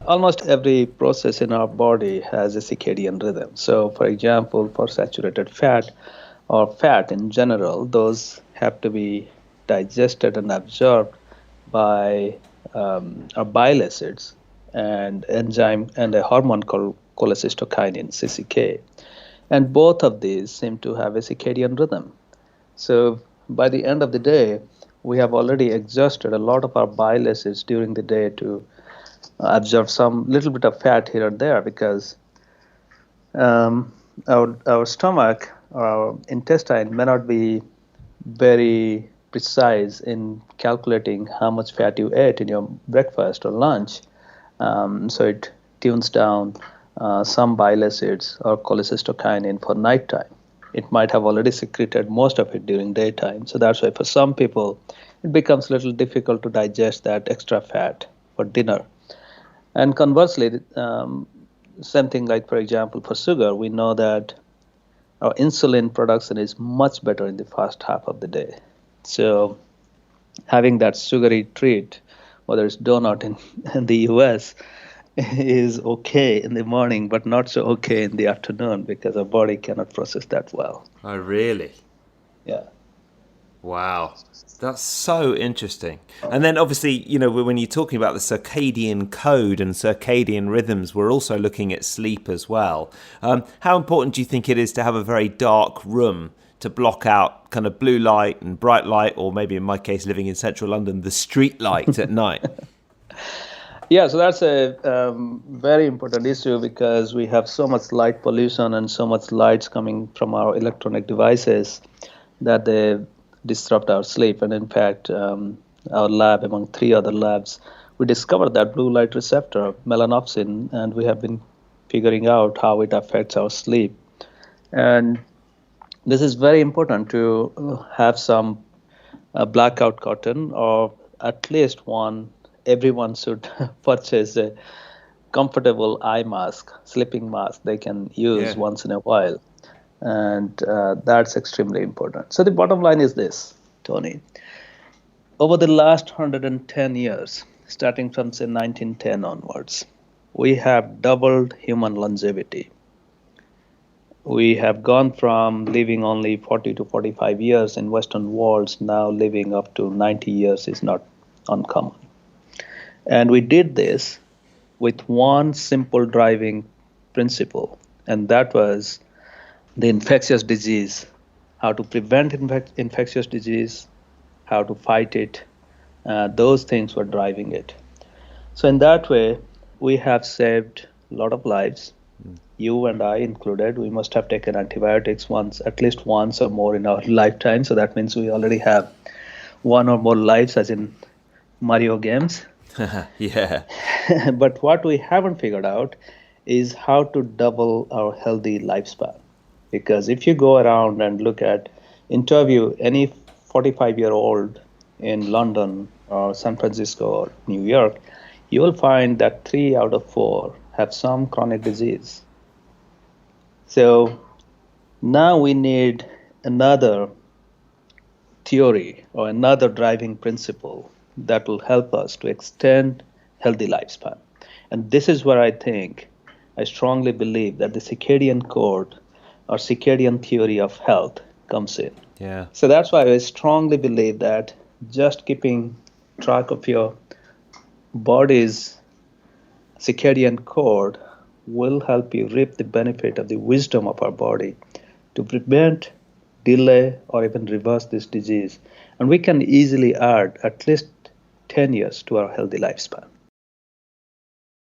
Almost every process in our body has a circadian rhythm. So, for example, for saturated fat or fat in general, those have to be digested and absorbed by our bile acids and enzyme and a hormone called cholecystokinin, CCK. And both of these seem to have a circadian rhythm. So by the end of the day, we have already exhausted a lot of our bile acids during the day to absorb some little bit of fat here and there because um, our stomach or our intestine may not be very precise in calculating how much fat you ate in your breakfast or lunch. So it tunes down some bile acids or cholecystokinin for nighttime. It might have already secreted most of it during daytime. So that's why for some people, it becomes a little difficult to digest that extra fat for dinner. And conversely, same thing like, for example, for sugar, we know that our insulin production is much better in the first half of the day. So having that sugary treat, whether it's donut in the US, is okay in the morning, but not so okay in the afternoon because our body cannot process that well. Oh, really? Yeah. Wow. That's so interesting. And then obviously, when you're talking about the circadian code and circadian rhythms, we're also looking at sleep as well. How important do you think it is to have a very dark room to block out kind of blue light and bright light, or maybe in my case, living in central London, the street light at night? Yeah, so that's a very important issue because we have so much light pollution and so much lights coming from our electronic devices that they disrupt our sleep. And in fact, our lab, among 3 other labs, we discovered that blue light receptor, melanopsin, and we have been figuring out how it affects our sleep. And this is very important to have some blackout curtain, or at least one. Everyone should purchase a comfortable eye mask, sleeping mask they can use once in a while. And that's extremely important. So the bottom line is this, Tony. Over the last 110 years, starting from say 1910 onwards, we have doubled human longevity. We have gone from living only 40 to 45 years in Western worlds, now living up to 90 years is not uncommon. And we did this with one simple driving principle, and that was the infectious disease, how to prevent infectious disease, how to fight it. Those things were driving it. So in that way, we have saved a lot of lives. You and I included. We must have taken antibiotics at least once or more in our lifetime. So that means we already have one or more lives, as in Mario games. Yeah. But what we haven't figured out is how to double our healthy lifespan. Because if you go around and interview any 45-year-old in London or San Francisco or New York, you will find that 3 out of 4 have some chronic disease. So now we need another theory or another driving principle that will help us to extend healthy lifespan. And this is where I strongly believe that the circadian code or circadian theory of health comes in. Yeah. So that's why I strongly believe that just keeping track of your body's circadian code will help you reap the benefit of the wisdom of our body to prevent, delay, or even reverse this disease. And we can easily add at least 10 years to our healthy lifespan.